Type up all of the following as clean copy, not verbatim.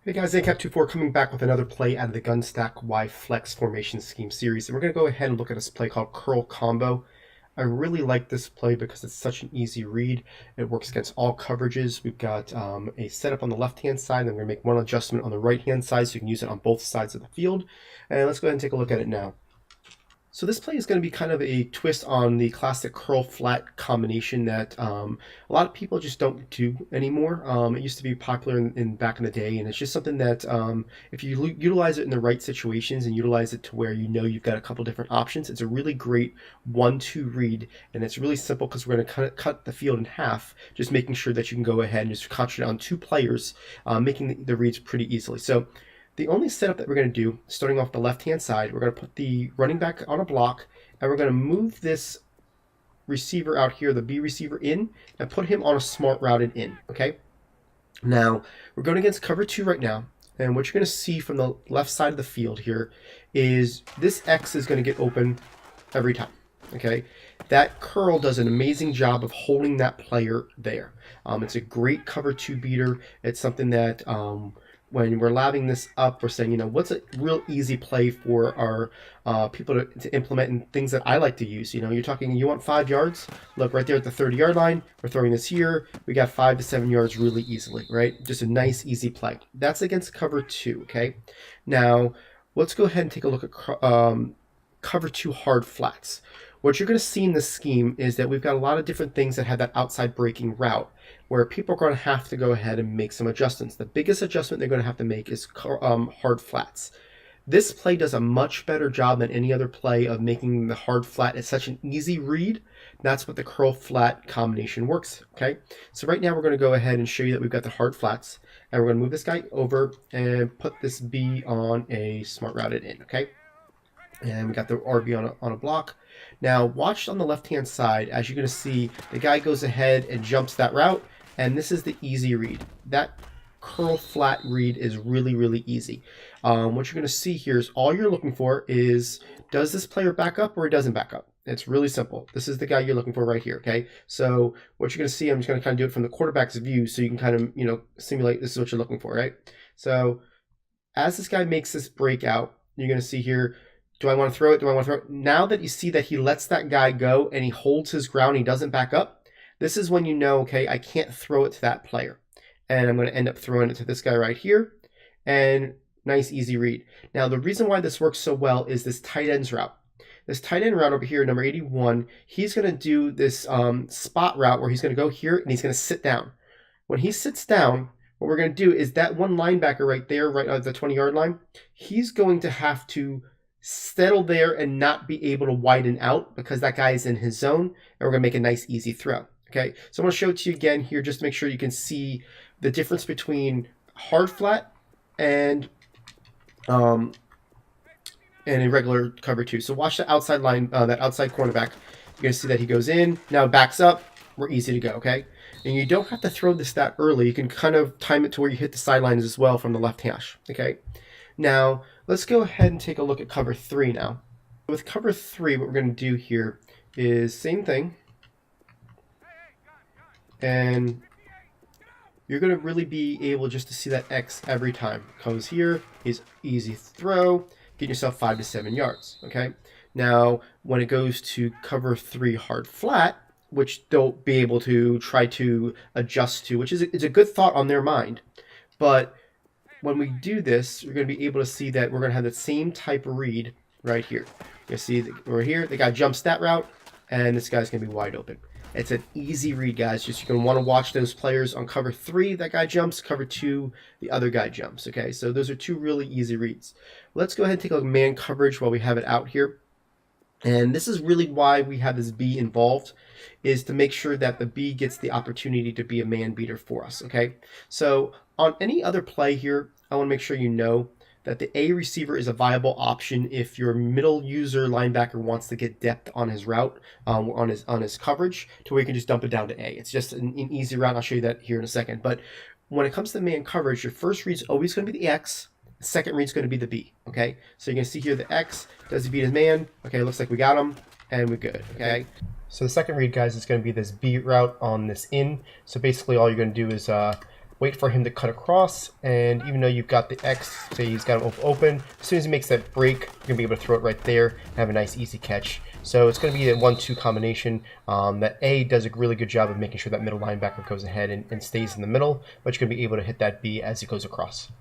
Hey guys, ACAP24 coming back with another play out of the Gunstack Y Flex formation scheme series. And we're going to go ahead and look at this play called Curl Combo. I really like this play because it's such an easy read. It works against all coverages. We've got a setup on the left-hand side, and then we're going to make one adjustment on the right-hand side so you can use it on both sides of the field. And let's go ahead and take a look at it now. So this play is going to be kind of a twist on the classic curl flat combination that a lot of people just don't do anymore. It used to be popular in back in the day, and it's just something that if you utilize it in the right situations and utilize it to where you know you've got a couple different options, it's a really great 1-2 read, and it's really simple because we're going to cut the field in half, just making sure that you can go ahead and just concentrate on two players, making the reads pretty easily. So the only setup that we're going to do, starting off the left-hand side, we're going to put the running back on a block, and we're going to move this receiver out here, the B receiver, in, and put him on a smart routed in, okay? Now, we're going against cover 2 right now, and what you're going to see from the left side of the field here is this X is going to get open every time, okay? That curl does an amazing job of holding that player there. It's a great cover 2 beater. It's something that when we're labbing this up, we're saying, you know, what's a real easy play for our people to implement and things that I like to use. You know, you're talking, you want 5 yards? Look, right there at the 30-yard line, we're throwing this here. We got 5 to 7 yards really easily, right? Just a nice, easy play. That's against cover 2, okay? Now, let's go ahead and take a look at cover 2 hard flats. What you're going to see in this scheme is that we've got a lot of different things that have that outside breaking route where people are going to have to go ahead and make some adjustments. The biggest adjustment they're going to have to make is hard flats. This play does a much better job than any other play of making the hard flat. It's such an easy read. That's what the curl flat combination works, okay? So right now we're going to go ahead and show you that we've got the hard flats, and we're going to move this guy over and put this B on a smart routed in, okay? And we got the RB on a block. Now watch on the left-hand side, as you're going to see, the guy goes ahead and jumps that route, and this is the easy read. That curl flat read is really, really easy. What you're going to see here is all you're looking for is, does this player back up or he doesn't back up? It's really simple. This is the guy you're looking for right here, okay? So what you're going to see, I'm just going to kind of do it from the quarterback's view so you can kind of, you know, simulate this is what you're looking for, right? So as this guy makes this breakout, you're going to see here, do I want to throw it? Do I want to throw it? Now that you see that he lets that guy go and he holds his ground, he doesn't back up, this is when you know, okay, I can't throw it to that player. And I'm going to end up throwing it to this guy right here. And nice, easy read. Now, the reason why this works so well is this tight ends route. This tight end route over here, number 81, he's going to do this spot route where he's going to go here and he's going to sit down. When he sits down, what we're going to do is that one linebacker right there, right at the 20-yard line, he's going to have to settle there and not be able to widen out because that guy is in his zone, and we're going to make a nice, easy throw. Okay, so I'm going to show it to you again here just to make sure you can see the difference between hard flat and a regular cover 2. So watch the outside line, that outside cornerback. You're going to see that he goes in, now backs up, we're easy to go, okay? And you don't have to throw this that early. You can kind of time it to where you hit the sidelines as well from the left hash, okay? Now, let's go ahead and take a look at cover 3 now. With cover 3, what we're going to do here is same thing. And you're going to really be able just to see that X every time. Comes here, is easy throw, get yourself 5 to 7 yards, okay? Now, when it goes to cover 3 hard flat, which they'll be able to try to adjust to, which is it's a good thought on their mind. But when we do this, we're going to be able to see that we're going to have the same type of read right here. You'll see over here, the guy jumps that route, and this guy's going to be wide open. It's an easy read, guys. Just you're going to want to watch those players on cover 3, that guy jumps, cover 2, the other guy jumps, okay? So those are 2 really easy reads. Let's go ahead and take a look at man coverage while we have it out here. And this is really why we have this B involved, is to make sure that the B gets the opportunity to be a man beater for us, okay? So on any other play here, I want to make sure you know that the A receiver is a viable option if your middle user linebacker wants to get depth on his route, on his coverage, to where you can just dump it down to A. It's just an easy route. I'll show you that here in a second. But when it comes to man coverage, your first read is always going to be the X. The second read is going to be the B, okay? So you're going to see here the X, does he beat his man? Okay, looks like we got him, and we're good, okay? So the second read, guys, is going to be this B route on this in. So basically all you're going to do is wait for him to cut across, and even though you've got the X, say he's got him open, as soon as he makes that break, you're going to be able to throw it right there and have a nice easy catch. So it's going to be a 1-2 combination that A does a really good job of making sure that middle linebacker goes ahead and stays in the middle, but you're going to be able to hit that B as he goes across.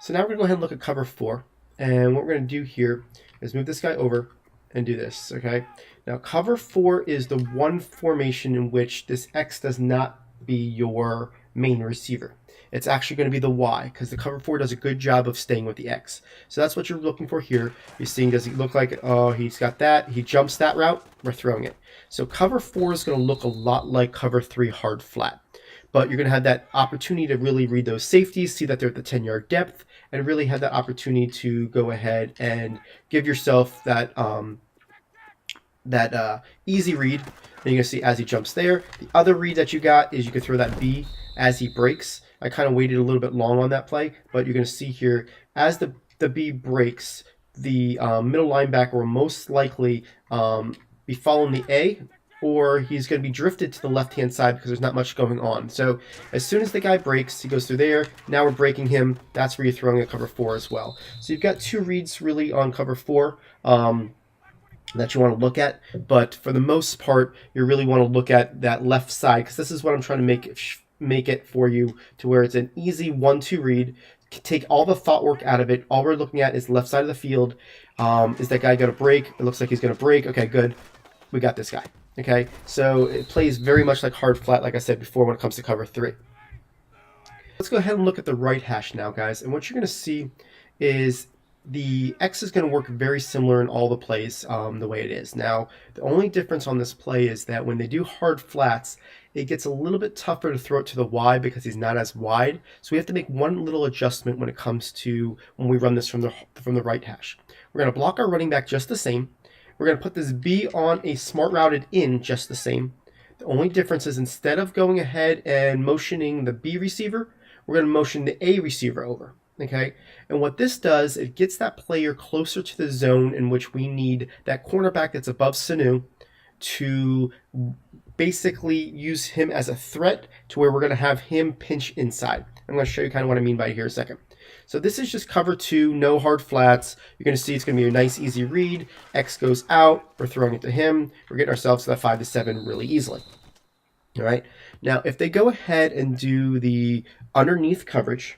So now we're going to go ahead and look at cover 4, and what we're going to do here is move this guy over and do this, okay? Now cover 4 is the one formation in which this X does not be your main receiver. It's actually going to be the Y, because the cover 4 does a good job of staying with the X. So that's what you're looking for here. You're seeing, does he look like, oh, he's got that, he jumps that route, we're throwing it. So cover 4 is going to look a lot like cover 3 hard flat. But you're going to have that opportunity to really read those safeties, see that they're at the 10-yard depth, and really have that opportunity to go ahead and give yourself that easy read. And you're going to see as he jumps there. The other read that you got is you can throw that B as he breaks. I kind of waited a little bit long on that play, but you're going to see here, as the B breaks, the middle linebacker will most likely be following the A, or he's going to be drifted to the left-hand side because there's not much going on. So as soon as the guy breaks, he goes through there. Now we're breaking him. That's where you're throwing a cover 4 as well. So you've got 2 reads really on cover 4. That you want to look at, but for the most part, you really want to look at that left side, because this is what I'm trying to make it for you to where it's an easy 1-2 read. Take all the thought work out of it. All we're looking at is the left side of the field. Is that guy going to break? It looks like he's going to break. Okay, good. We got this guy. Okay, so it plays very much like hard flat, like I said before, when it comes to cover 3. Let's go ahead and look at the right hash now, guys. And what you're going to see is the X is going to work very similar in all the plays the way it is. Now, the only difference on this play is that when they do hard flats, it gets a little bit tougher to throw it to the Y because he's not as wide. So we have to make one little adjustment when it comes to when we run this from the right hash. We're going to block our running back just the same. We're going to put this B on a smart routed in just the same. The only difference is instead of going ahead and motioning the B receiver, we're going to motion the A receiver over. Okay, and what this does, it gets that player closer to the zone in which we need that cornerback that's above Sanu to basically use him as a threat to where we're going to have him pinch inside. I'm going to show you kind of what I mean by it here in a second. So this is just cover 2, no hard flats. You're going to see it's going to be a nice easy read. X goes out, we're throwing it to him. We're getting ourselves to that 5 to 7 really easily. All right, now if they go ahead and do the underneath coverage,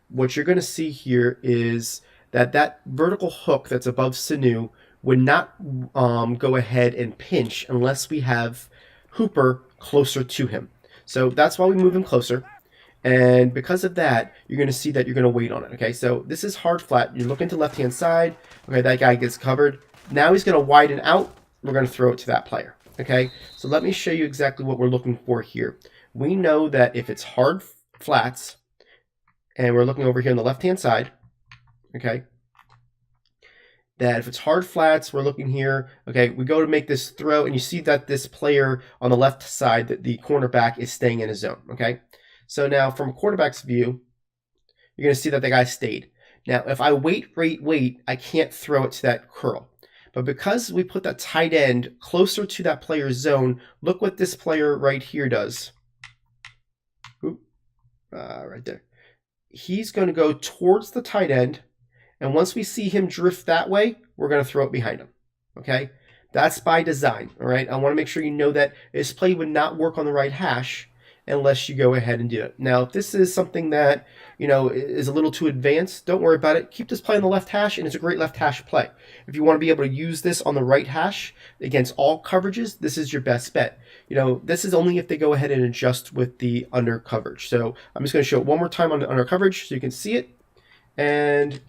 what you're going to see here is that vertical hook that's above Sanu would not go ahead and pinch unless we have Hooper closer to him. So that's why we move him closer. And because of that, you're going to see that you're going to wait on it. Okay, so this is hard flat. You're looking to left-hand side. Okay, that guy gets covered. Now he's going to widen out. We're going to throw it to that player. Okay, so let me show you exactly what we're looking for here. We know that if it's hard flats, and we're looking over here on the left-hand side, okay, that if it's hard flats, we're looking here, okay, we go to make this throw, and you see that this player on the left side, that the cornerback is staying in his zone, okay? So now from a quarterback's view, you're going to see that the guy stayed. Now, if I wait, I can't throw it to that curl. But because we put that tight end closer to that player's zone, look what this player right here does. Oop, right there. He's going to go towards the tight end, and once we see him drift that way, we're going to throw it behind him, okay? That's by design, all right? I want to make sure you know that this play would not work on the right hash unless you go ahead and do it. Now, if this is something that, you know, is a little too advanced, don't worry about it. Keep this play on the left hash, and it's a great left hash play. If you want to be able to use this on the right hash against all coverages, this is your best bet. You know, this is only if they go ahead and adjust with the under coverage. So I'm just going to show it one more time on the under coverage so you can see it. And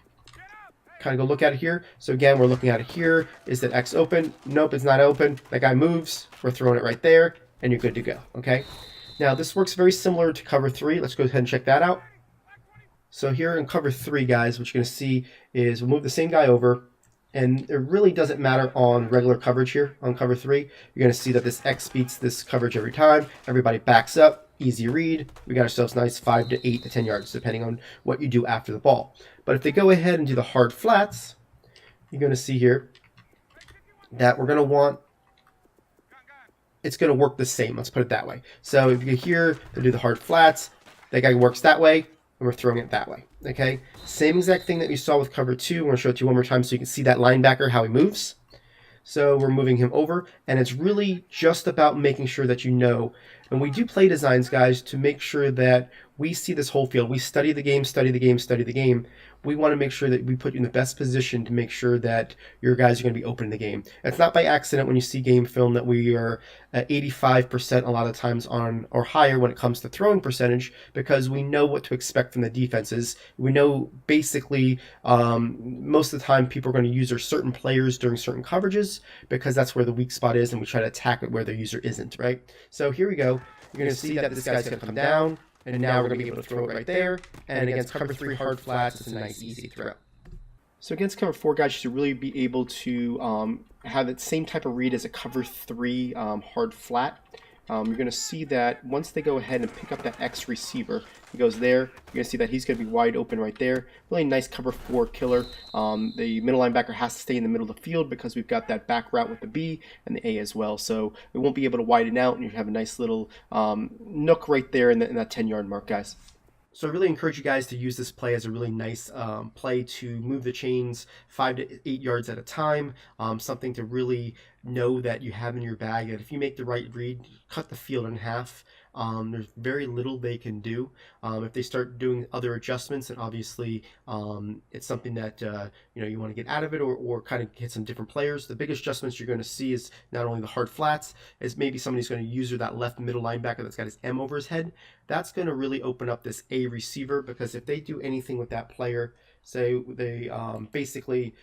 kind of go look at it here. So again, we're looking at it here. Is that X open? Nope, it's not open. That guy moves. We're throwing it right there, and you're good to go, okay? Now, this works very similar to cover 3. Let's go ahead and check that out. So here in cover 3, guys, what you're going to see is we'll move the same guy over, and it really doesn't matter on regular coverage here on cover 3. You're going to see that this X beats this coverage every time. Everybody backs up. Easy read. We got ourselves nice 5 to 8 to 10 yards, depending on what you do after the ball. But if they go ahead and do the hard flats, you're going to see here that we're going to want, it's going to work the same. Let's put it that way. So if you here, they do the hard flats. That guy works that way, and we're throwing it that way. Okay, same exact thing that we saw with cover 2. I'm going to show it to you one more time so you can see that linebacker, how he moves. So we're moving him over, and it's really just about making sure that you know. And we do play designs, guys, to make sure that we see this whole field. We study the game, study the game, study the game. We want to make sure that we put you in the best position to make sure that your guys are going to be open in the game. It's not by accident when you see game film that we are at 85% a lot of times on or higher when it comes to throwing percentage, because we know what to expect from the defenses. We know basically most of the time people are going to use their certain players during certain coverages because that's where the weak spot is, and we try to attack it where the user isn't, right? So here we go. You're going to see that this guy's going to come down, and now we're going to be able to throw it right there. And against cover 3 hard flats, it's a nice, easy throw. So against cover 4 guys, you should really be able to have that same type of read as a cover 3 hard flat. You're going to see that once they go ahead and pick up that X receiver, he goes there. You're going to see that he's going to be wide open right there. Really nice cover 4 killer. The middle linebacker has to stay in the middle of the field because we've got that back route with the B and the A as well. So we won't be able to widen out, and you have a nice little nook right there in that 10-yard mark, guys. So I really encourage you guys to use this play as a really nice play to move the chains 5 to 8 yards at a time. Something to really know that you have in your bag. And if you make the right read, cut the field in half. There's very little they can do. If they start doing other adjustments, and obviously it's something that you want to get out of it, or kind of hit some different players. The biggest adjustments you're going to see is not only the hard flats, is maybe somebody's going to use that left middle linebacker that's got his M over his head. That's going to really open up this A receiver, because if they do anything with that player, say they basically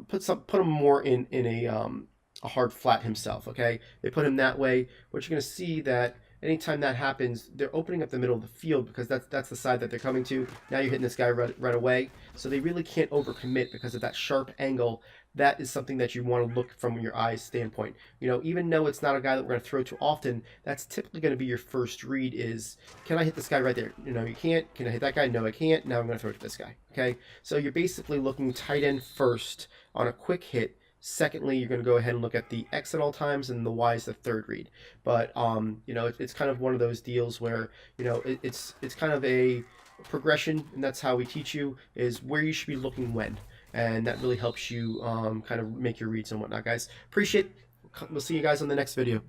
put him more in a hard flat himself. Okay, they put him that way. What you're going to see that anytime that happens, they're opening up the middle of the field, because that's the side that they're coming to. Now you're hitting this guy right away. So they really can't overcommit because of that sharp angle. That is something that you want to look from your eyes standpoint. Even though it's not a guy that we're going to throw too often, that's typically going to be your first read is, can I hit this guy right there? You can't. Can I hit that guy? No, I can't. Now I'm going to throw it to this guy. Okay? So you're basically looking tight end first on a quick hit. Secondly, you're going to go ahead and look at the X at all times, and the Y is the third read. But it's kind of one of those deals where it's kind of a progression, and that's how we teach you, is where you should be looking when, and that really helps you kind of make your reads and whatnot, guys. Appreciate it. We'll see you guys on the next video.